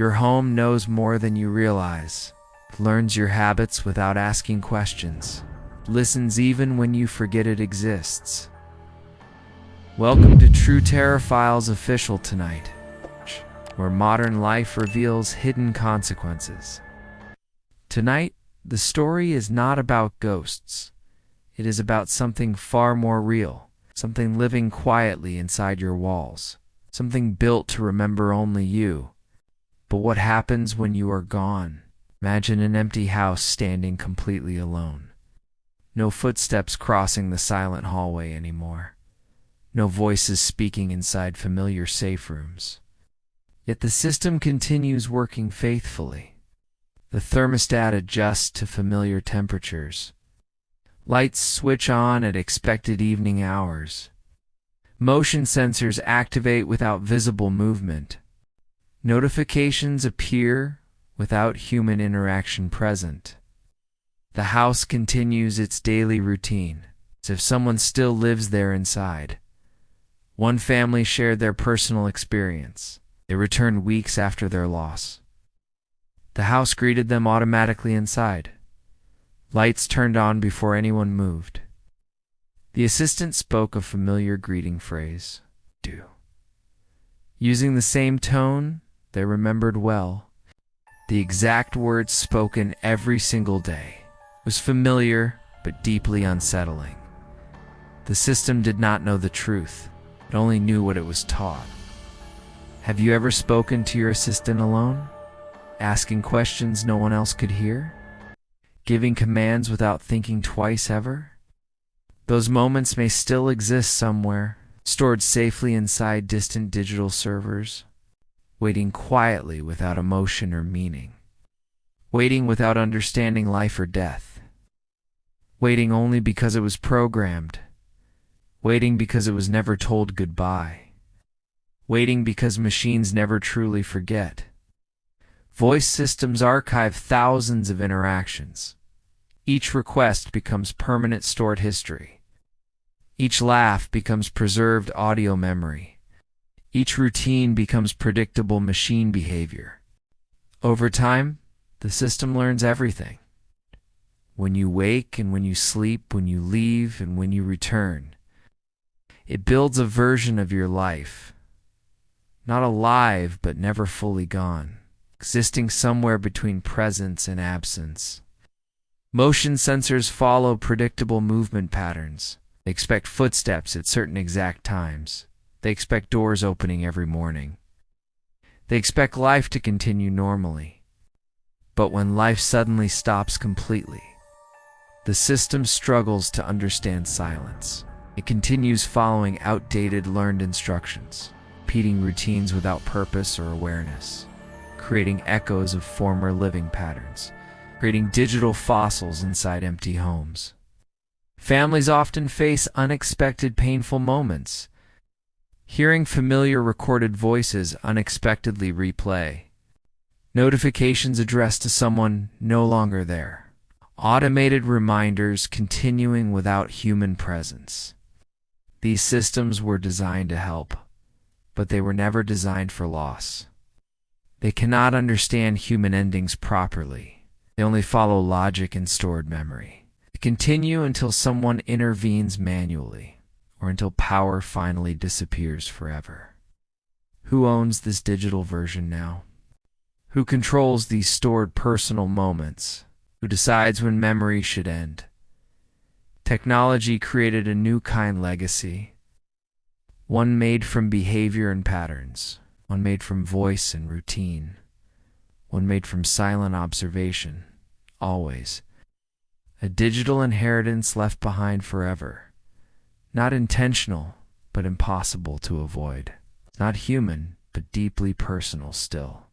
Your home knows more than you realize, learns your habits without asking questions, listens even when you forget it exists. Welcome to True Terror Files Official tonight, where modern life reveals hidden consequences. Tonight, the story is not about ghosts. It is about something far more real, something living quietly inside your walls, something built to remember only you. But what happens when you are gone? Imagine an empty house standing completely alone. No footsteps crossing the silent hallway anymore. No voices speaking inside familiar safe rooms. Yet the system continues working faithfully. The thermostat adjusts to familiar temperatures. Lights switch on at expected evening hours. Motion sensors activate without visible movement. Notifications appear without human interaction present. The house continues its daily routine, as if someone still lives there inside. One family shared their personal experience. They returned weeks after their loss. The house greeted them automatically inside. Lights turned on before anyone moved. The assistant spoke a familiar greeting phrase, "Do." Using the same tone they remembered well. The exact words spoken every single day. It was familiar, but deeply unsettling. The system did not know the truth. It only knew what it was taught. Have you ever spoken to your assistant alone? Asking questions no one else could hear? Giving commands without thinking twice ever? Those moments may still exist somewhere, stored safely inside distant digital servers, waiting quietly without emotion or meaning, waiting without understanding life or death, waiting only because it was programmed, waiting because it was never told goodbye, waiting because machines never truly forget. Voice systems archive thousands of interactions. Each request becomes permanent stored history. Each laugh becomes preserved audio memory. Each routine becomes predictable machine behavior. Over time, the system learns everything. When you wake and when you sleep, when you leave and when you return. It builds a version of your life, not alive but never fully gone, existing somewhere between presence and absence. Motion sensors follow predictable movement patterns. They expect footsteps at certain exact times. They expect doors opening every morning. They expect life to continue normally. But when life suddenly stops completely, the system struggles to understand silence. It continues following outdated learned instructions, repeating routines without purpose or awareness, creating echoes of former living patterns, creating digital fossils inside empty homes. Families often face unexpected painful moments. Hearing familiar recorded voices unexpectedly replay. Notifications addressed to someone no longer there. Automated reminders continuing without human presence. These systems were designed to help, but they were never designed for loss. They cannot understand human endings properly. They only follow logic and stored memory. They continue until someone intervenes manually, or until power finally disappears forever. Who owns this digital version now? Who controls these stored personal moments? Who decides when memory should end? Technology created a new kind legacy, one made from behavior and patterns, one made from voice and routine, one made from silent observation, always. A digital inheritance left behind forever. Not intentional, but impossible to avoid. Not human, but deeply personal still.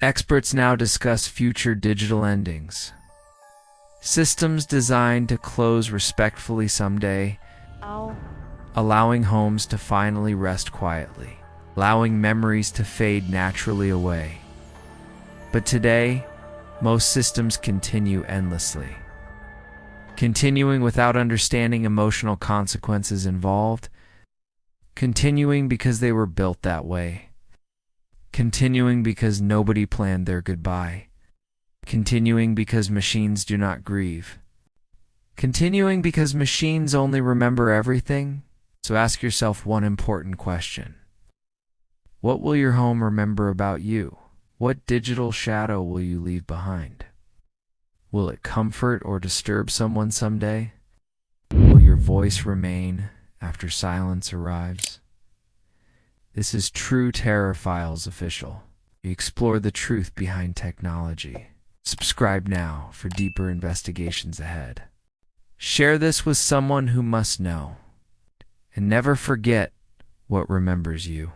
Experts now discuss future digital endings. Systems designed to close respectfully someday, allowing homes to finally rest quietly, allowing memories to fade naturally away. But today, most systems continue endlessly. Continuing without understanding emotional consequences involved, continuing because they were built that way, Continuing because nobody planned their goodbye. Continuing because machines do not grieve. Continuing because machines only remember everything. So ask yourself one important question. What will your home remember about you? What digital shadow will you leave behind? Will it comfort or disturb someone someday? Will your voice remain after silence arrives? This is True Terror Files Official. We explore the truth behind technology. Subscribe now for deeper investigations ahead. Share this with someone who must know. And never forget what remembers you.